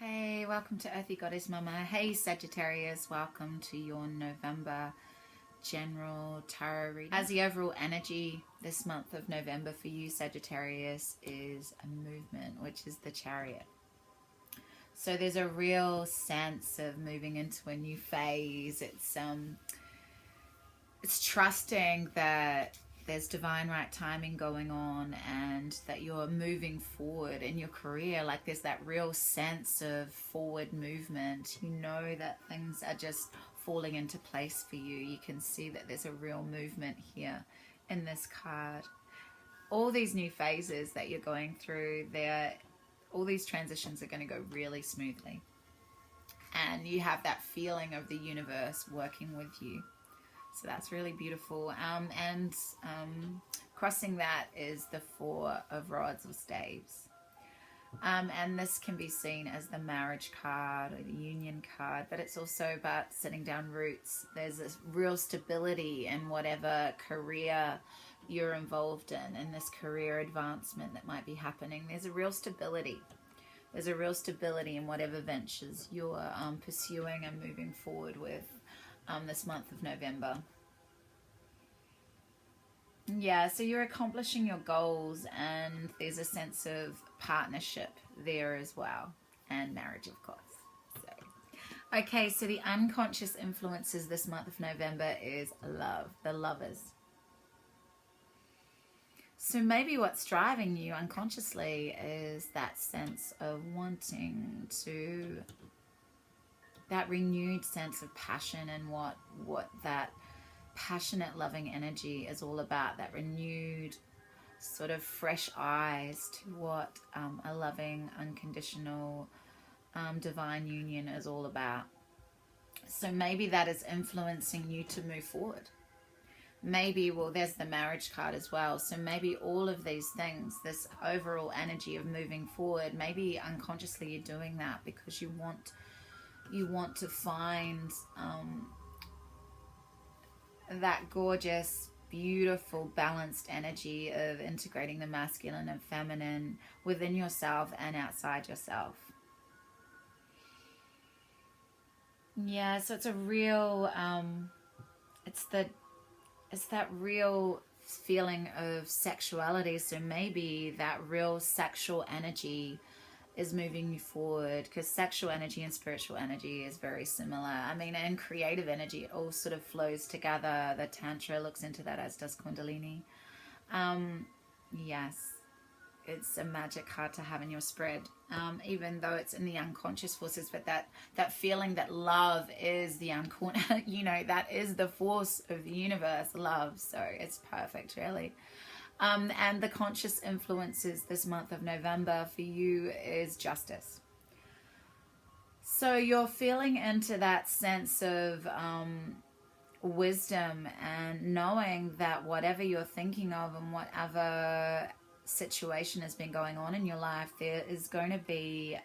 Hey, welcome to Earthy Goddess Mama. Hey Sagittarius, welcome to your November general tarot reading. As the overall energy this month of November for you, Sagittarius, is a movement, which is the Chariot. So there's a real sense of moving into a new phase. It's trusting that there's divine right timing going on and that you're moving forward in your career. Like there's that real sense of forward movement. You know that things are just falling into place for you. You can see that there's a real movement here in this card. All these new phases that you're going through, all these transitions are going to go really smoothly. And you have that feeling of the universe working with you. So that's really beautiful. Crossing that is the Four of Rods or Staves. And this can be seen as the marriage card or the union card, but it's also about setting down roots. There's this real stability in whatever career you're involved in this career advancement that might be happening. There's a real stability. There's a real stability in whatever ventures you're pursuing and moving forward with. This month of November. Yeah, so you're accomplishing your goals and there's a sense of partnership there as well, and marriage, of course. So, okay, so the unconscious influences this month of November is love, the lovers. So maybe what's driving you unconsciously is that sense of wanting to, that renewed sense of passion and what that passionate loving energy is all about, that renewed sort of fresh eyes to what a loving unconditional divine union is all about. So maybe that is influencing you to move forward. Maybe, well, there's the marriage card as well, so maybe all of these things, this overall energy of moving forward, maybe unconsciously you're doing that because you want to find that gorgeous, beautiful, balanced energy of integrating the masculine and feminine within yourself and outside yourself. Yeah, so it's a real, it's that real feeling of sexuality. So maybe that real sexual energy is moving you forward, because sexual energy and spiritual energy is very similar. I mean, and creative energy, it all sort of flows together. The Tantra looks into that, as does Kundalini. Yes, it's a magic card to have in your spread, even though it's in the unconscious forces, but that feeling that love is the unconscious, you know, that is the force of the universe, love. So it's perfect, really. And the conscious influences this month of November for you is justice. So you're feeling into that sense of wisdom and knowing that whatever you're thinking of and whatever situation has been going on in your life, there is going to be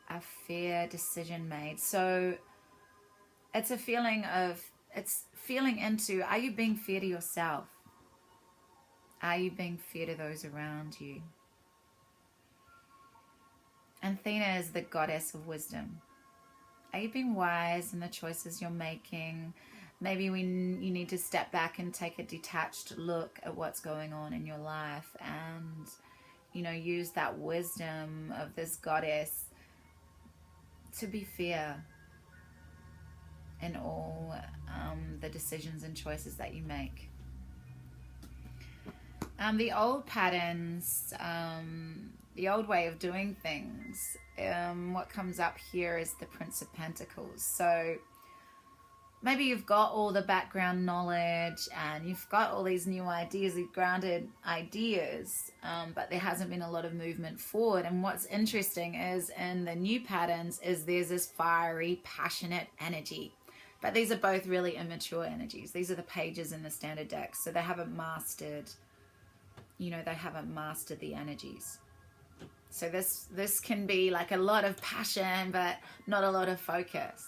a fair decision made. So it's a feeling of, it's feeling into, are you being fair to yourself? Are you being fair to those around you? And Athena is the goddess of wisdom. Are you being wise in the choices you're making? Maybe you need to step back and take a detached look at what's going on in your life and, you know, use that wisdom of this goddess to be fair in all the decisions and choices that you make. The old patterns, the old way of doing things, what comes up here is the Prince of Pentacles. So maybe you've got all the background knowledge and you've got all these new ideas, these grounded ideas, but there hasn't been a lot of movement forward. And what's interesting is in the new patterns is there's this fiery, passionate energy. But these are both really immature energies. These are the pages in the standard deck. So they haven't mastered, you know, they haven't mastered the energies. So this can be like a lot of passion, but not a lot of focus.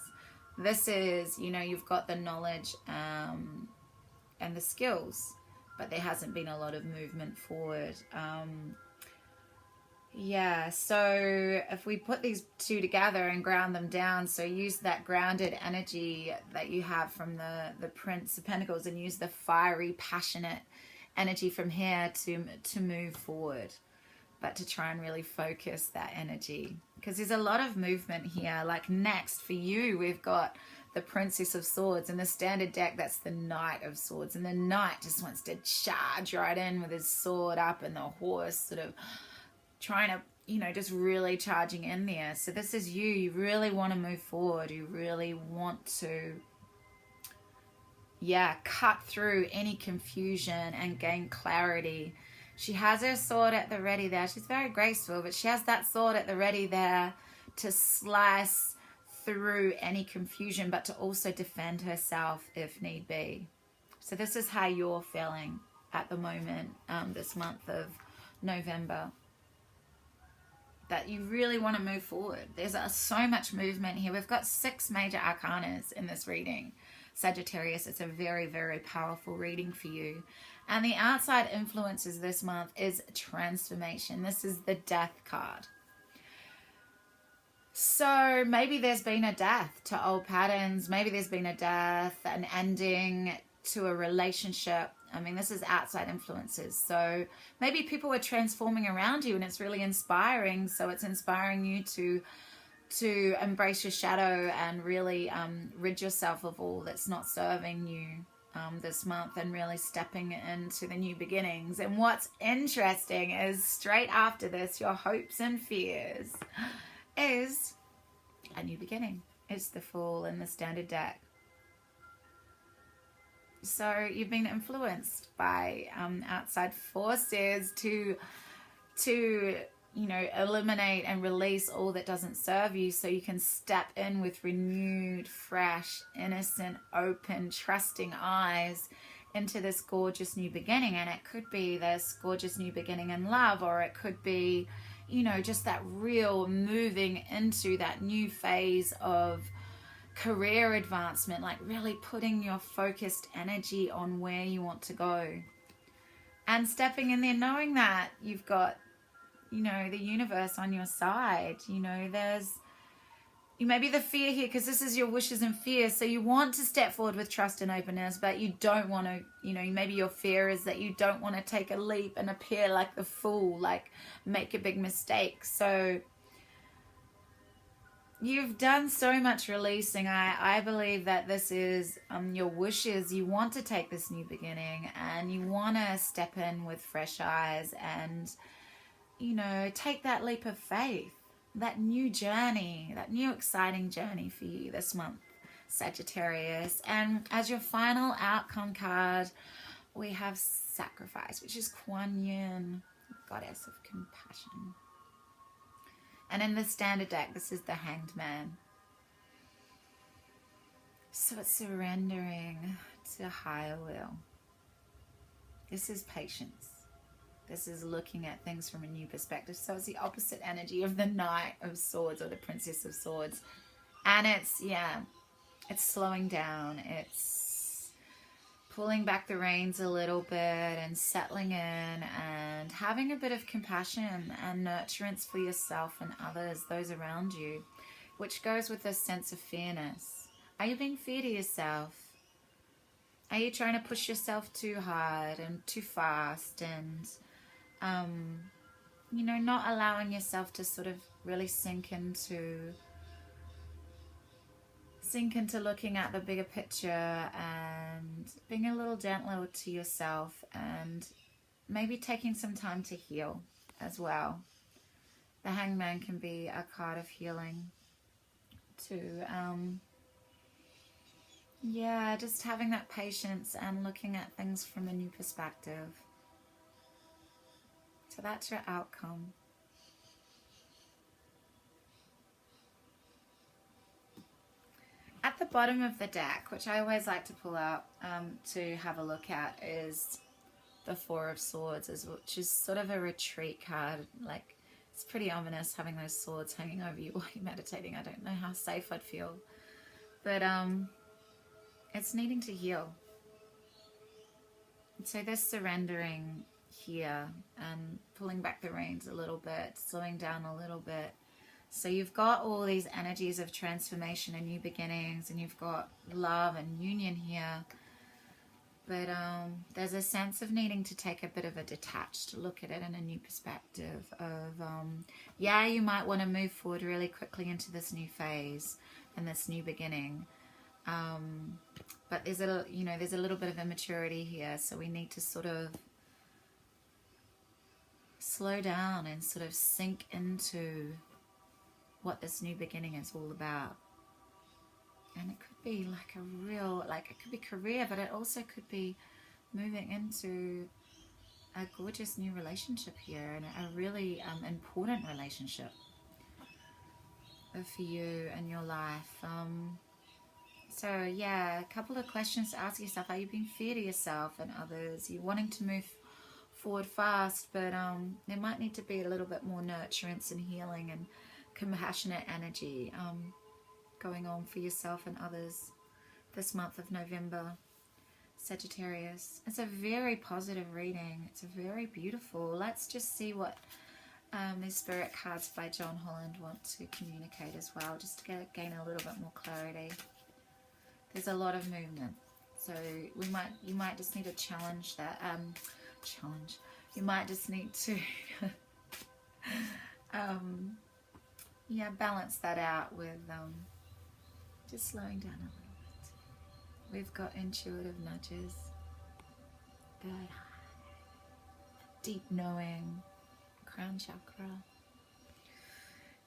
This is, you know, you've got the knowledge and the skills, but there hasn't been a lot of movement forward. Yeah, so if we put these two together and ground them down, so use that grounded energy that you have from the Prince of Pentacles and use the fiery, passionate energy from here to move forward, but to try and really focus that energy. Because there's a lot of movement here. Like next for you, we've got the Princess of Swords. In the standard deck, that's the Knight of Swords. And the Knight just wants to charge right in with his sword up and the horse sort of trying to, you know, just really charging in there. So this is you. You really want to move forward. You really want to, yeah, cut through any confusion and gain clarity. She has her sword at the ready there. She's very graceful, but she has that sword at the ready there to slice through any confusion, but to also defend herself if need be. So this is how you're feeling at the moment, this month of November. That you really want to move forward. There's so much movement here. We've got 6 major arcanas in this reading. Sagittarius, it's a very, very powerful reading for you. And the outside influences this month is transformation. This is the Death card. So maybe there's been a death to old patterns. Maybe there's been a death, an ending to a relationship. I mean, this is outside influences. So maybe people are transforming around you and it's really inspiring. So it's inspiring you to embrace your shadow and really rid yourself of all that's not serving you this month, and really stepping into the new beginnings. And what's interesting is straight after this, your hopes and fears is a new beginning. It's the Fool in the standard deck. So you've been influenced by outside forces to you know, eliminate and release all that doesn't serve you, so you can step in with renewed, fresh, innocent, open, trusting eyes into this gorgeous new beginning. And it could be this gorgeous new beginning in love, or it could be, you know, just that real moving into that new phase of career advancement, like really putting your focused energy on where you want to go and stepping in there, knowing that you've got, you know, the universe on your side. You know, there's maybe the fear here, because this is your wishes and fears. So you want to step forward with trust and openness, but you don't want to, you know, maybe your fear is that you don't want to take a leap and appear like the fool, like make a big mistake. So you've done so much releasing. I believe that this is your wishes. You want to take this new beginning and you want to step in with fresh eyes and, you know, take that leap of faith, that new journey, that new exciting journey for you this month, Sagittarius. And as your final outcome card, we have Sacrifice, which is Kuan Yin, goddess of compassion. And in the standard deck, this is the Hanged Man. So it's surrendering to higher will. This is patience. This is looking at things from a new perspective. So it's the opposite energy of the Knight of Swords or the Princess of Swords. And it's, yeah, it's slowing down. It's pulling back the reins a little bit and settling in and having a bit of compassion and nurturance for yourself and others, those around you, which goes with this sense of fairness. Are you being fair to yourself? Are you trying to push yourself too hard and too fast and, you know, not allowing yourself to sort of really sink into looking at the bigger picture and being a little gentler to yourself and maybe taking some time to heal as well. The Hangman can be a card of healing too. Yeah, just having that patience and looking at things from a new perspective. So that's your outcome. At the bottom of the deck, which I always like to pull out to have a look at, is the Four of Swords, which is sort of a retreat card. Like, it's pretty ominous having those swords hanging over you while you're meditating. I don't know how safe I'd feel. But it's needing to heal. And so this surrendering here and pulling back the reins a little bit, slowing down a little bit. So you've got all these energies of transformation and new beginnings, and you've got love and union here. But there's a sense of needing to take a bit of a detached look at it in a new perspective of, yeah, you might want to move forward really quickly into this new phase and this new beginning. But there's a, you know, there's a little bit of immaturity here. So we need to sort of slow down and sort of sink into what this new beginning is all about. And it could be like a real, like it could be career, but it also could be moving into a gorgeous new relationship here, and a really important relationship for you and your life. So yeah, a couple of questions to ask yourself. Are you being fair to yourself and others? You're wanting to move forward fast, but there might need to be a little bit more nurturance and healing and compassionate energy going on for yourself and others this month of November, Sagittarius. It's a very positive reading. It's a very beautiful. Let's just see what the spirit cards by John Holland want to communicate as well, just to gain a little bit more clarity. There's a lot of movement, so you might just need to challenge that. You might just need to yeah, balance that out with just slowing down a little bit. We've got intuitive nudges, third eye, deep knowing, crown chakra.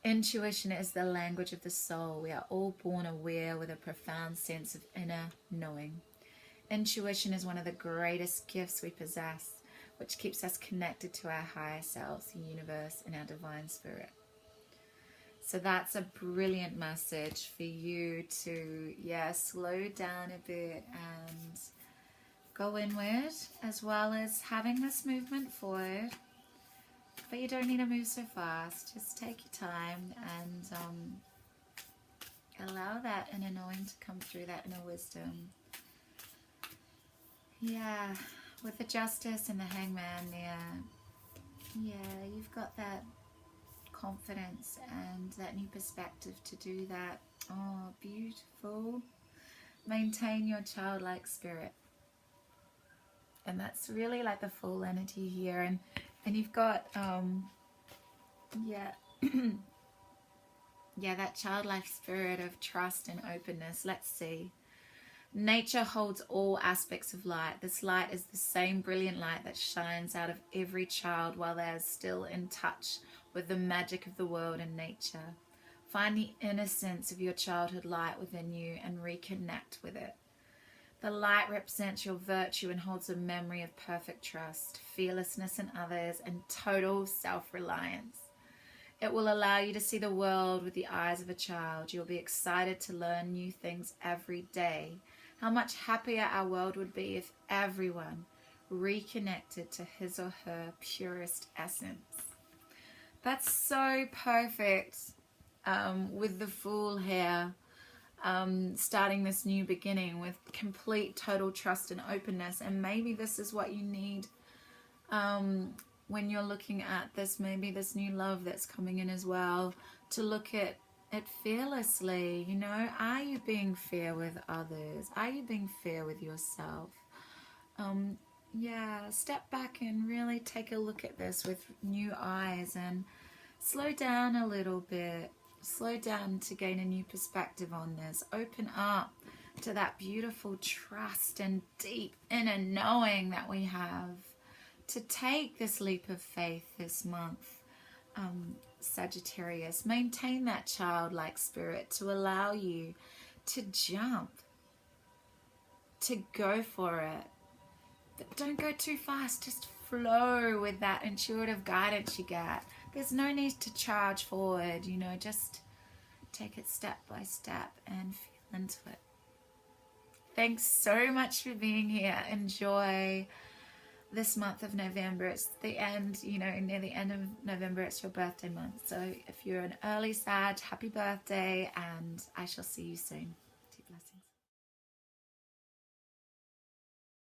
Intuition is the language of the soul. We are all born aware with a profound sense of inner knowing. Intuition is one of the greatest gifts we possess, which keeps us connected to our higher selves, the universe, and our divine spirit. So that's a brilliant message for you to, yeah, slow down a bit and go inward, as well as having this movement forward. But you don't need to move so fast. Just take your time and allow that inner knowing to come through, that inner wisdom. Yeah, with the Justice and the Hangman there, yeah, you've got that confidence and that new perspective to do that. Oh, beautiful. Maintain your childlike spirit. And that's really like the full energy here. And you've got, yeah, yeah, that childlike spirit of trust and openness. Let's see. Nature holds all aspects of light. This light is the same brilliant light that shines out of every child while they are still in touch with the magic of the world and nature. Find the innocence of your childhood light within you and reconnect with it. The light represents your virtue and holds a memory of perfect trust, fearlessness in others, and total self-reliance. It will allow you to see the world with the eyes of a child. You'll be excited to learn new things every day. How much happier our world would be if everyone reconnected to his or her purest essence. That's so perfect with the Fool here. Starting this new beginning with complete total trust and openness. And maybe this is what you need when you're looking at this, maybe this new love that's coming in as well, to look at it fearlessly. You know, are you being fair with others? Are you being fair with yourself? Yeah, step back and really take a look at this with new eyes and slow down a little bit. Slow down to gain a new perspective on this. Open up to that beautiful trust and deep inner knowing that we have to take this leap of faith this month, Sagittarius. Maintain that childlike spirit to allow you to jump, to go for it. But don't go too fast. Just flow with that intuitive guidance you get. There's no need to charge forward, you know, just take it step by step and feel into it. Thanks so much for being here. Enjoy this month of November. It's the end, you know, near the end of November, it's your birthday month. So if you're an early Sag, happy birthday, and I shall see you soon.